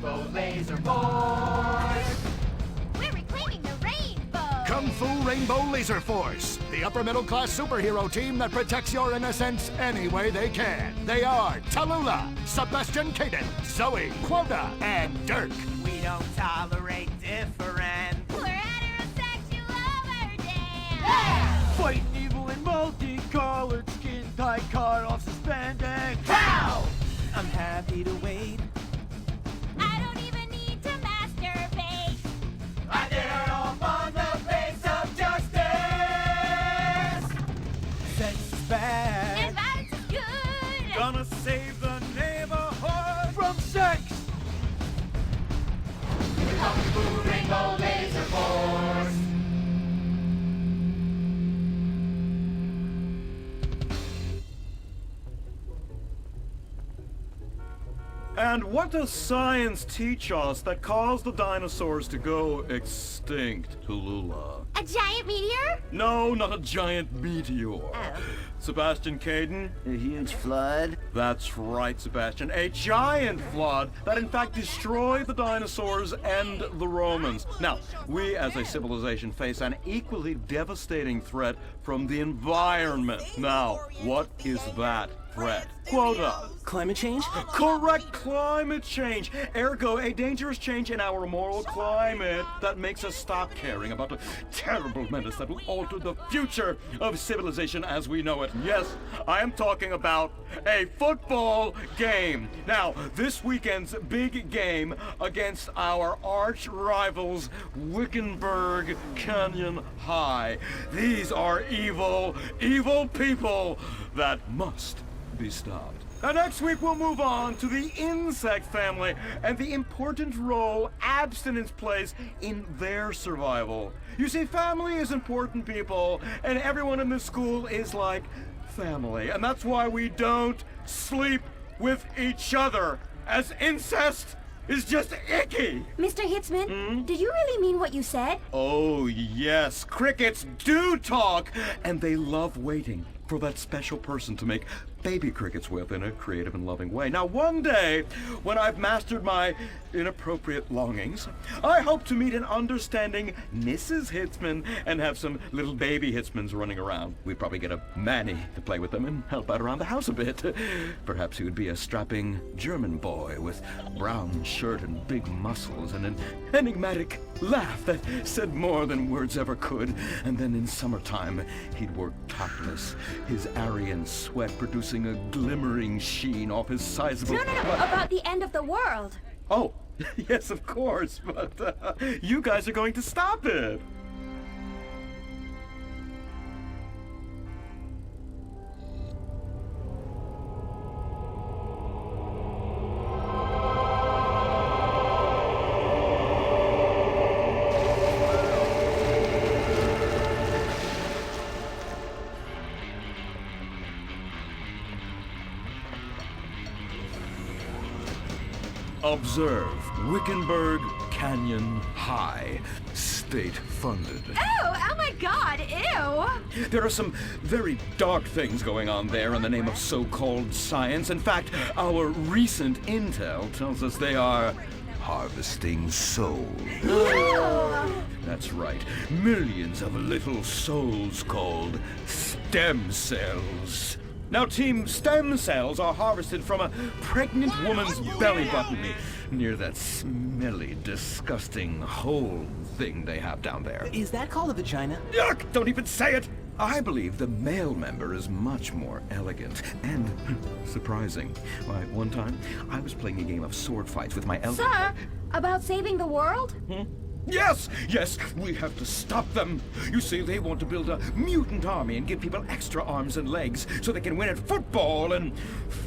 Rainbow Laser Force! We're reclaiming the rainbow! Kung Fu Rainbow Laser Force, the upper middle class superhero team that protects your innocence any way they can. They are Tallulah, Sebastian Caden, Zoe, Quota, and Dirk. We don't tolerate different. We're heterosexual overdance! Fighting evil in multicolored skin, tight car off suspended. How? I'm happy to wait. I don't even need to masturbate! I did it all on the face of justice. Sex is bad. And violence is good! Gonna save the neighborhood from sex. Kung Fu Rainbow Laser Force. And what does science teach us that caused the dinosaurs to go extinct, Tallulah? A giant meteor? No, not a giant meteor. Sebastian Caden? A huge flood? That's right, Sebastian. A giant flood that in fact destroyed the dinosaurs and the Romans. Now, we as a civilization face an equally devastating threat from the environment. Now, what is that threat? Quota. Climate change? Correct, climate change. Ergo, a dangerous change in our moral climate that makes us stop caring about the terrible menace that will alter the future of civilization as we know it. Yes, I am talking about a football game. Now, this weekend's big game against our arch rivals, Wickenburg Canyon High. These are evil, evil people that must be stopped. And next week we'll move on to the insect family and the important role abstinence plays in their survival. You see, family is important, people, and everyone in this school is like family. And that's why we don't sleep with each other, as incest is just icky. Mr. Hitzman, do you really mean what you said? Oh, yes. Crickets do talk, and they love waiting for that special person to make baby crickets with in a creative and loving way. Now, one day, when I've mastered my inappropriate longings, I hope to meet an understanding Mrs. Hitzman and have some little baby Hitzmans running around. We'd probably get a Manny to play with them and help out around the house a bit. Perhaps he would be a strapping German boy with brown shirt and big muscles and an enigmatic laugh that said more than words ever could. And then in summertime, he'd work topless, his Aryan sweat producing a glimmering sheen off his sizable... No, about the end of the world. Oh, yes, of course, but you guys are going to stop it. Observe Wickenburg Canyon High, state-funded. Oh my God, ew! There are some very dark things going on there in the name of so-called science. In fact, our recent intel tells us they are harvesting souls. That's right, millions of little souls called stem cells. Now, Team Stem Cells are harvested from a pregnant woman's belly button near that smelly, disgusting hole thing they have down there. Is that called a vagina? Yuck! Don't even say it! I believe the male member is much more elegant and surprising. Why, one time, I was playing a game of sword fights with my Sir, about saving the world? Yes, we have to stop them. You see, they want to build a mutant army and give people extra arms and legs so they can win at football and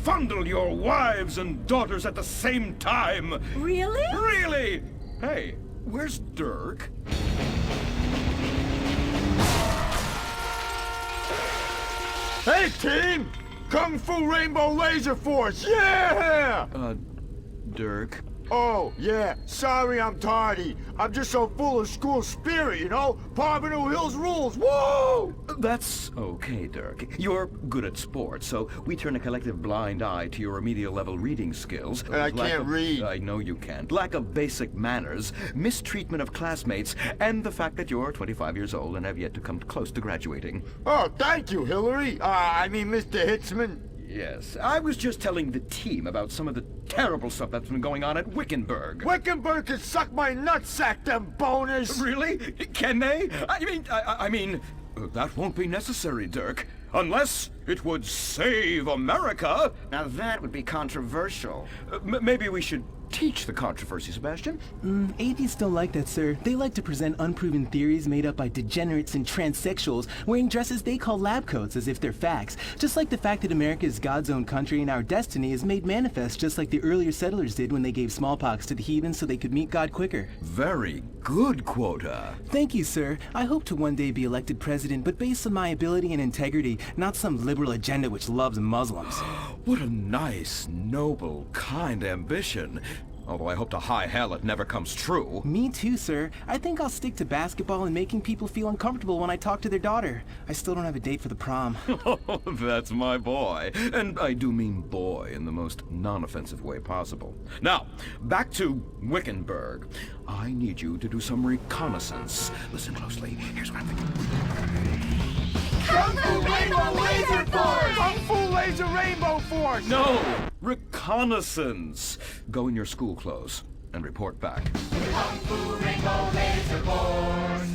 fondle your wives and daughters at the same time. Really? Really? Hey, where's Dirk? Hey, team! Kung Fu Rainbow Laser Force, yeah! Dirk? Oh, yeah. Sorry I'm tardy. I'm just so full of school spirit, you know? Pompano Hills rules. Whoa! That's okay, Dirk. You're good at sports, so we turn a collective blind eye to your remedial level reading skills. I Lack can't of- read. I know you can't. Lack of basic manners, mistreatment of classmates, and the fact that you're 25 years old and have yet to come close to graduating. Oh, thank you, Hillary. Mr. Hitzman. Yes, I was just telling the team about some of the terrible stuff that's been going on at Wickenburg. Wickenburg can suck my nutsack, them boners. Really? Can they? I mean, that won't be necessary, Dirk. Unless it would save America. Now that would be controversial. Maybe we should teach the controversy, Sebastian. Atheists don't like that, sir. They like to present unproven theories made up by degenerates and transsexuals wearing dresses they call lab coats as if they're facts. Just like the fact that America is God's own country and our destiny is made manifest just like the earlier settlers did when they gave smallpox to the heathen so they could meet God quicker. Very good, Quota. Thank you, sir. I hope to one day be elected president, but based on my ability and integrity, not some liberal agenda which loves Muslims. What a nice, noble, kind ambition. Although I hope to high hell it never comes true. Me too, sir. I think I'll stick to basketball and making people feel uncomfortable when I talk to their daughter. I still don't have a date for the prom. That's my boy. And I do mean boy in the most non-offensive way possible. Now, back to Wickenburg. I need you to do some reconnaissance. Listen closely. Here's what I'm thinking. Kung Fu Rainbow Laser Force! Kung Fu Laser Rainbow Force! No! Reconnaissance! Go in your school clothes and report back. Kung Fu Rainbow Laser Force!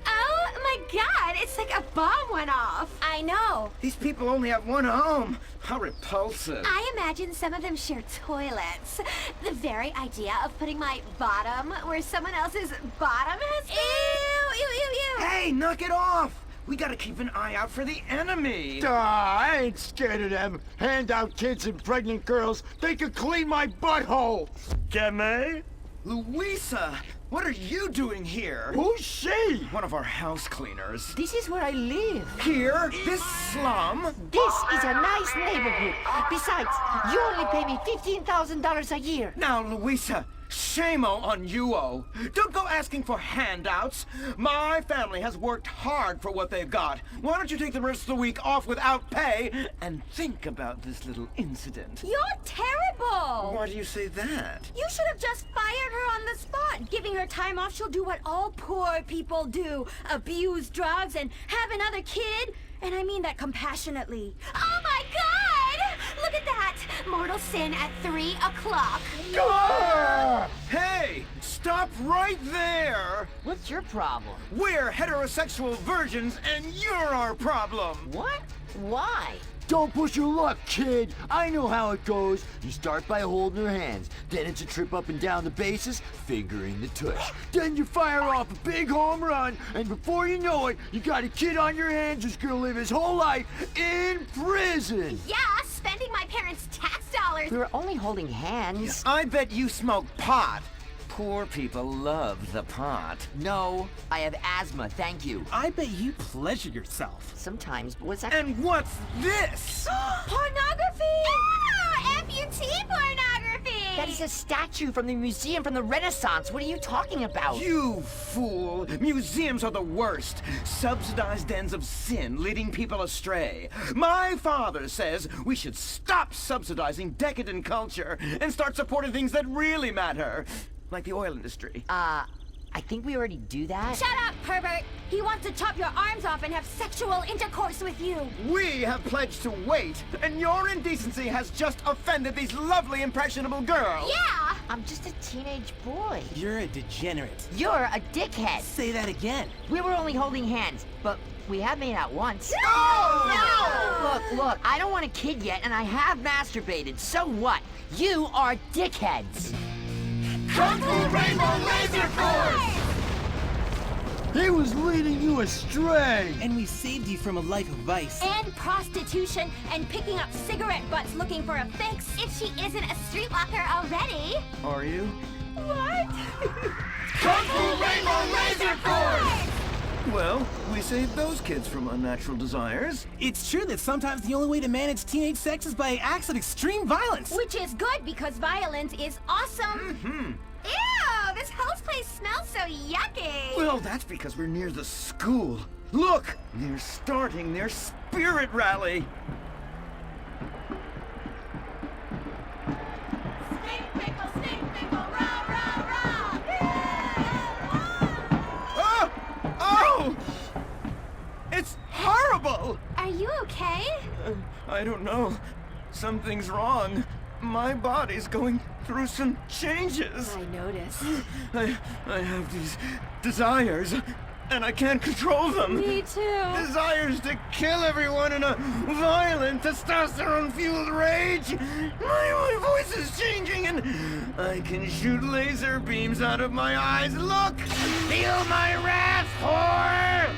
Oh my god, it's like a bomb went off. I know. These people only have one home. How repulsive. I imagine some of them share toilets. The very idea of putting my bottom where someone else's bottom has been. Ew, ew, ew, ew. Hey, knock it off! We gotta keep an eye out for the enemy. I ain't scared of them. Handout kids and pregnant girls. They could clean my butthole. Can they? Louisa, what are you doing here? Who's she? One of our house cleaners. This is where I live. Here? This slum? This is a nice neighborhood. Besides, you only pay me $15,000 a year. Now, Louisa, shame-o on you-o. Don't go asking for handouts. My family has worked hard for what they've got. Why don't you take the rest of the week off without pay and think about this little incident? You're terrible. Why do you say that? You should have just fired her on the spot. Giving her time off, she'll do what all poor people do. Abuse drugs and have another kid. And I mean that compassionately. Oh my god! Look at that! Mortal sin at 3 o'clock. Hey, stop right there! What's your problem? We're heterosexual virgins and you're our problem! What? Why? Don't push your luck, kid. I know how it goes. You start by holding her hands. Then it's a trip up and down the bases, fingering the tush. Then you fire off a big home run, and before you know it, you got a kid on your hands who's gonna live his whole life in prison. Yeah, spending my parents' tax dollars. We were only holding hands. I bet you smoke pot. Poor people love the pot. No, I have asthma, thank you. I bet you pleasure yourself. Sometimes, but what's that? And what's this? Pornography! Ah, amputee pornography! That is a statue from the museum from the Renaissance. What are you talking about? You fool! Museums are the worst. Subsidized dens of sin, leading people astray. My father says we should stop subsidizing decadent culture and start supporting things that really matter. Like the oil industry. I think we already do that. Shut up, pervert! He wants to chop your arms off and have sexual intercourse with you. We have pledged to wait, and your indecency has just offended these lovely, impressionable girls. Yeah! I'm just a teenage boy. You're a degenerate. You're a dickhead. Say that again. We were only holding hands, but we have made out once. No! Look, I don't want a kid yet, and I have masturbated. So what? You are dickheads. Kung Fu Rainbow Laser Force! He was leading you astray. And we saved you from a life of vice. And prostitution and picking up cigarette butts looking for a fix if she isn't a streetwalker already. Are you? What? Kung Fu Rainbow Laser Force! Well, we saved those kids from unnatural desires. It's true that sometimes the only way to manage teenage sex is by acts of extreme violence. Which is good because violence is awesome. Ew, this whole place smells so yucky. Well, that's because we're near the school. Look, they're starting their spirit rally. Stink pickle, rah, rah, rah. Oh! Oh! It's horrible! Are you okay? I don't know. Something's wrong. My body's going through some changes. I noticed. I have these desires, and I can't control them. Me too. Desires to kill everyone in a violent, testosterone-fueled rage. My voice is changing, and I can shoot laser beams out of my eyes. Look! Feel my wrath, whore!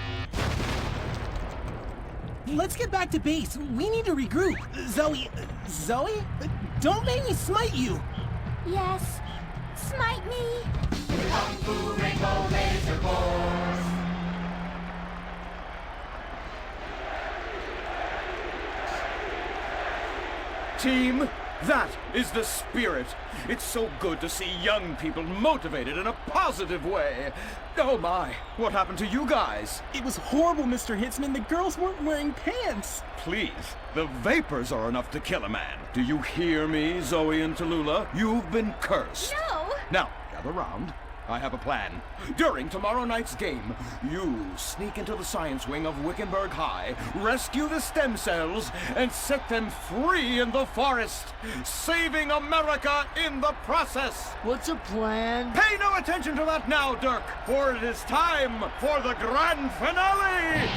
Let's get back to base. We need to regroup. Zoe? Don't make me smite you. Yes. Smite me. Team, that is the spirit. It's so good to see young people motivated in a positive way. Oh my, what happened to you guys? It was horrible, Mr. Hitzman. The girls weren't wearing pants. Please, the vapors are enough to kill a man. Do you hear me, Zoe and Tallulah? You've been cursed. No. Now, gather round. I have a plan. During tomorrow night's game, you sneak into the science wing of Wickenburg High, rescue the stem cells, and set them free in the forest, saving America in the process. What's a plan? Pay no attention to that now, Dirk, for it is time for the grand finale!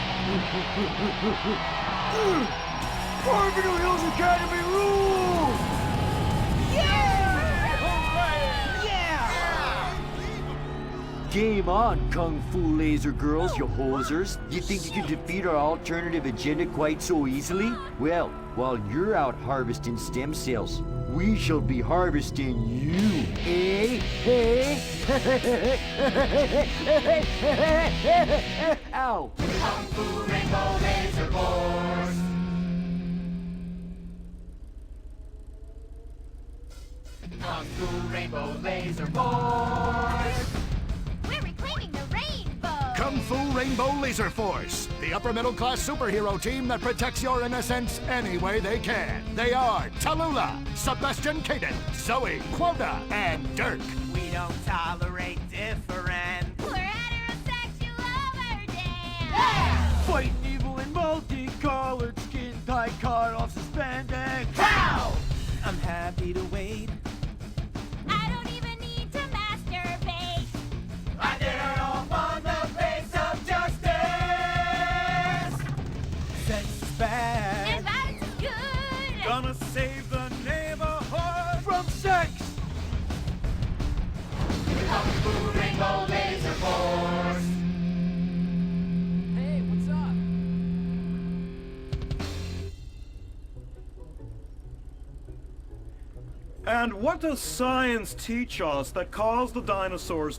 Farmville Hills Academy rules! Game on, Kung Fu Laser Girls, you hosers. You think you can defeat our alternative agenda quite so easily? Well, while you're out harvesting stem cells, we shall be harvesting you, eh? Hey? Ow! Kung Fu Rainbow Laser Force. Kung Fu Rainbow Laser Force. We're reclaiming the rainbow. Kung Fu Rainbow Laser Force, the upper middle class superhero team that protects your innocence any way they can. They are Tallulah, Sebastian Caden, Zoe, Quota, and Dirk. We don't tolerate difference. We're heterosexual overdance. Fighting evil in multicolored skin tight car off suspended. Pow! I'm happy to wait. I don't even need to masturbate. I did it all on the face of justice. Sex is bad. And violence is good. Gonna save the neighborhood from sex. Kung Fu Rainbow Laser Force. Hey, what's up? And what does science teach us that caused the dinosaurs